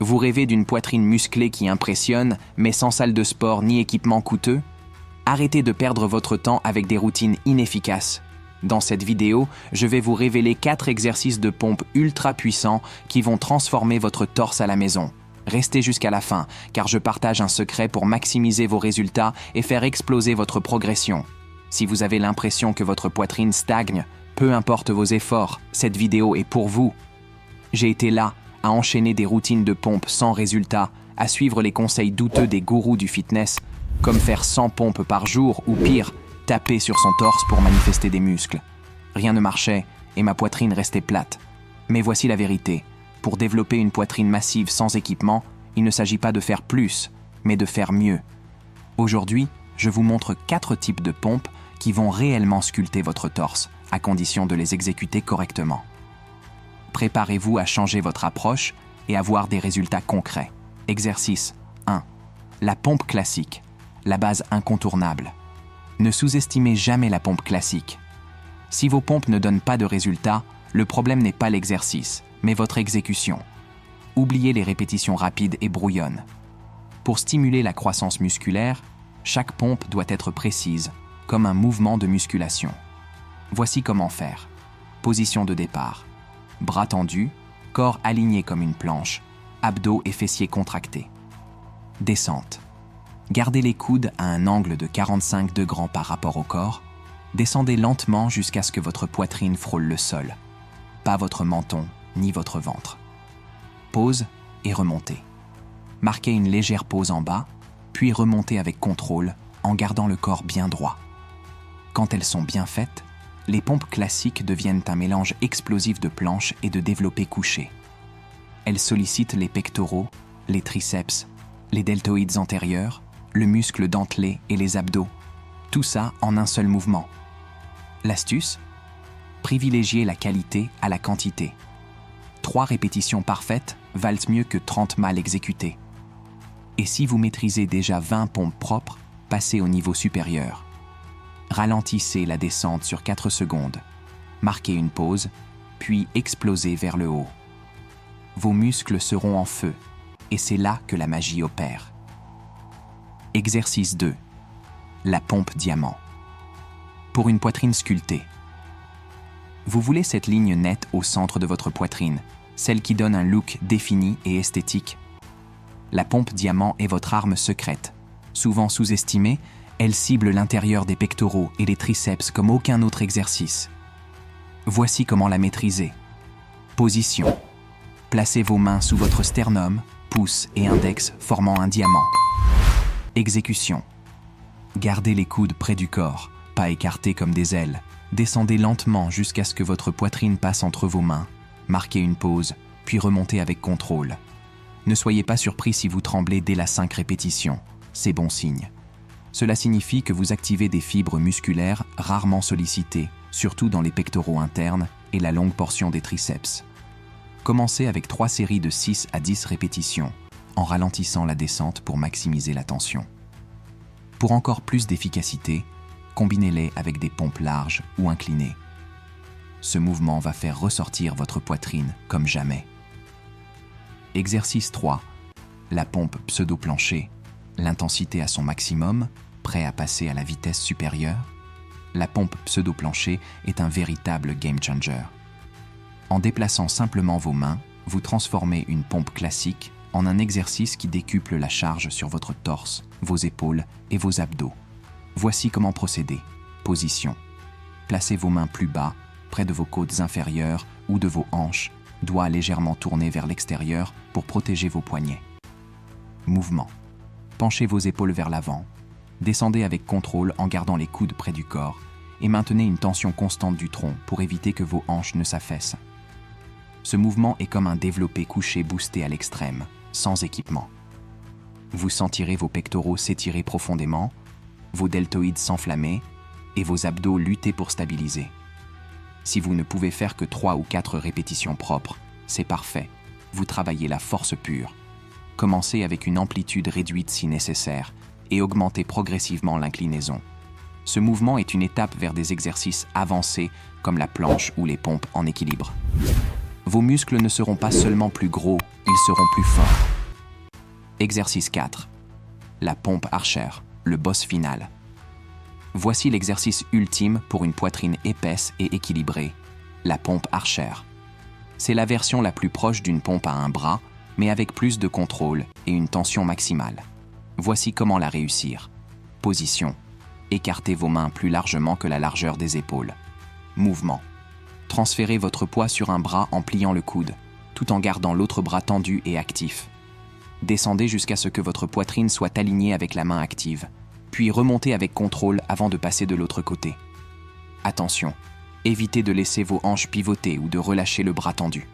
Vous rêvez d'une poitrine musclée qui impressionne, mais sans salle de sport ni équipement coûteux? Arrêtez de perdre votre temps avec des routines inefficaces. Dans cette vidéo, je vais vous révéler 4 exercices de pompe ultra puissants qui vont transformer votre torse à la maison. Restez jusqu'à la fin, car je partage un secret pour maximiser vos résultats et faire exploser votre progression. Si vous avez l'impression que votre poitrine stagne, peu importe vos efforts, cette vidéo est pour vous. J'ai été là, à enchaîner des routines de pompe sans résultat, à suivre les conseils douteux des gourous du fitness, comme faire 100 pompes par jour ou pire, taper sur son torse pour manifester des muscles. Rien ne marchait et ma poitrine restait plate. Mais voici la vérité. Pour développer une poitrine massive sans équipement, il ne s'agit pas de faire plus, mais de faire mieux. Aujourd'hui, je vous montre 4 types de pompes qui vont réellement sculpter votre torse, à condition de les exécuter correctement. Préparez-vous à changer votre approche et à voir des résultats concrets. Exercice 1. La pompe classique, la base incontournable. Ne sous-estimez jamais la pompe classique. Si vos pompes ne donnent pas de résultats, le problème n'est pas l'exercice, mais votre exécution. Oubliez les répétitions rapides et brouillonnes. Pour stimuler la croissance musculaire, chaque pompe doit être précise, comme un mouvement de musculation. Voici comment faire. Position de départ. Bras tendus, corps aligné comme une planche, abdos et fessiers contractés. Descente. Gardez les coudes à un angle de 45 degrés par rapport au corps. Descendez lentement jusqu'à ce que votre poitrine frôle le sol. Pas votre menton ni votre ventre. Pause et remontez. Marquez une légère pause en bas, puis remontez avec contrôle en gardant le corps bien droit. Quand elles sont bien faites, les pompes classiques deviennent un mélange explosif de planches et de développé couché. Elles sollicitent les pectoraux, les triceps, les deltoïdes antérieurs, le muscle dentelé et les abdos. Tout ça en un seul mouvement. L'astuce? Privilégiez la qualité à la quantité. 3 répétitions parfaites valent mieux que 30 mal exécutées. Et si vous maîtrisez déjà 20 pompes propres, passez au niveau supérieur. Ralentissez la descente sur 4 secondes. Marquez une pause, puis explosez vers le haut. Vos muscles seront en feu, et c'est là que la magie opère. Exercice 2. La pompe diamant. Pour une poitrine sculptée. Vous voulez cette ligne nette au centre de votre poitrine, celle qui donne un look défini et esthétique. La pompe diamant est votre arme secrète. Souvent sous-estimée, elle cible l'intérieur des pectoraux et les triceps comme aucun autre exercice. Voici comment la maîtriser. Position. Placez vos mains sous votre sternum, pouce et index formant un diamant. Exécution. Gardez les coudes près du corps, pas écartés comme des ailes. Descendez lentement jusqu'à ce que votre poitrine passe entre vos mains. Marquez une pause, puis remontez avec contrôle. Ne soyez pas surpris si vous tremblez dès la 5 répétitions. C'est bon signe. Cela signifie que vous activez des fibres musculaires rarement sollicitées, surtout dans les pectoraux internes et la longue portion des triceps. Commencez avec 3 séries de 6 à 10 répétitions, en ralentissant la descente pour maximiser la tension. Pour encore plus d'efficacité, combinez-les avec des pompes larges ou inclinées. Ce mouvement va faire ressortir votre poitrine comme jamais. Exercice 3. La pompe pseudo-plancher. L'intensité à son maximum, prêt à passer à la vitesse supérieure. La pompe pseudo-plancher est un véritable game changer. En déplaçant simplement vos mains, vous transformez une pompe classique en un exercice qui décuple la charge sur votre torse, vos épaules et vos abdos. Voici comment procéder. Position. Placez vos mains plus bas, près de vos côtes inférieures ou de vos hanches, doigts légèrement tournés vers l'extérieur pour protéger vos poignets. Mouvement. Penchez vos épaules vers l'avant. Descendez avec contrôle en gardant les coudes près du corps et maintenez une tension constante du tronc pour éviter que vos hanches ne s'affaissent. Ce mouvement est comme un développé couché boosté à l'extrême, sans équipement. Vous sentirez vos pectoraux s'étirer profondément, vos deltoïdes s'enflammer et vos abdos lutter pour stabiliser. Si vous ne pouvez faire que 3 ou 4 répétitions propres, c'est parfait. Vous travaillez la force pure. Commencez avec une amplitude réduite si nécessaire et augmentez progressivement l'inclinaison. Ce mouvement est une étape vers des exercices avancés comme la planche ou les pompes en équilibre. Vos muscles ne seront pas seulement plus gros, ils seront plus forts. Exercice 4. La pompe Archer, le boss final. Voici l'exercice ultime pour une poitrine épaisse et équilibrée, la pompe Archer. C'est la version la plus proche d'une pompe à un bras, mais avec plus de contrôle et une tension maximale. Voici comment la réussir. Position. Écartez vos mains plus largement que la largeur des épaules. Mouvement. Transférez votre poids sur un bras en pliant le coude, tout en gardant l'autre bras tendu et actif. Descendez jusqu'à ce que votre poitrine soit alignée avec la main active, puis remontez avec contrôle avant de passer de l'autre côté. Attention, évitez de laisser vos hanches pivoter ou de relâcher le bras tendu.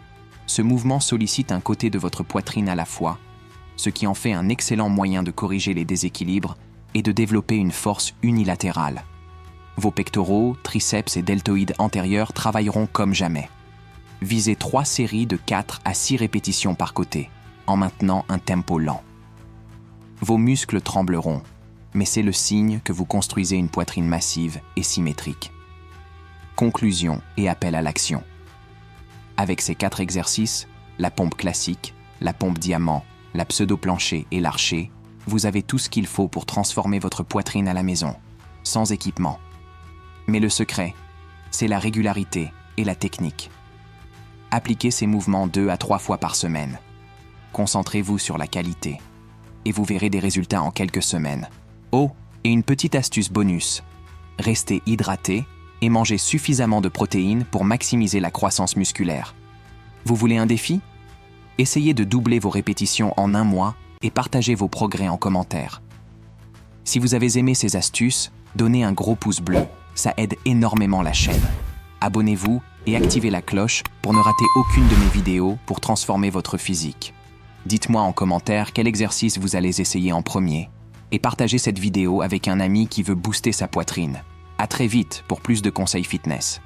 Ce mouvement sollicite un côté de votre poitrine à la fois, ce qui en fait un excellent moyen de corriger les déséquilibres et de développer une force unilatérale. Vos pectoraux, triceps et deltoïdes antérieurs travailleront comme jamais. Visez 3 séries de 4 à 6 répétitions par côté, en maintenant un tempo lent. Vos muscles trembleront, mais c'est le signe que vous construisez une poitrine massive et symétrique. Conclusion et appel à l'action. Avec ces 4 exercices, la pompe classique, la pompe diamant, la pseudo-plancher et l'archer, vous avez tout ce qu'il faut pour transformer votre poitrine à la maison, sans équipement. Mais le secret, c'est la régularité et la technique. Appliquez ces mouvements 2 à 3 fois par semaine. Concentrez-vous sur la qualité et vous verrez des résultats en quelques semaines. Oh, et une petite astuce bonus. Restez hydraté et mangez suffisamment de protéines pour maximiser la croissance musculaire. Vous voulez un défi? Essayez de doubler vos répétitions en 1 mois et partagez vos progrès en commentaire. Si vous avez aimé ces astuces, donnez un gros pouce bleu. Ça aide énormément la chaîne. Abonnez-vous et activez la cloche pour ne rater aucune de mes vidéos pour transformer votre physique. Dites-moi en commentaire quel exercice vous allez essayer en premier et partagez cette vidéo avec un ami qui veut booster sa poitrine. À très vite pour plus de conseils fitness.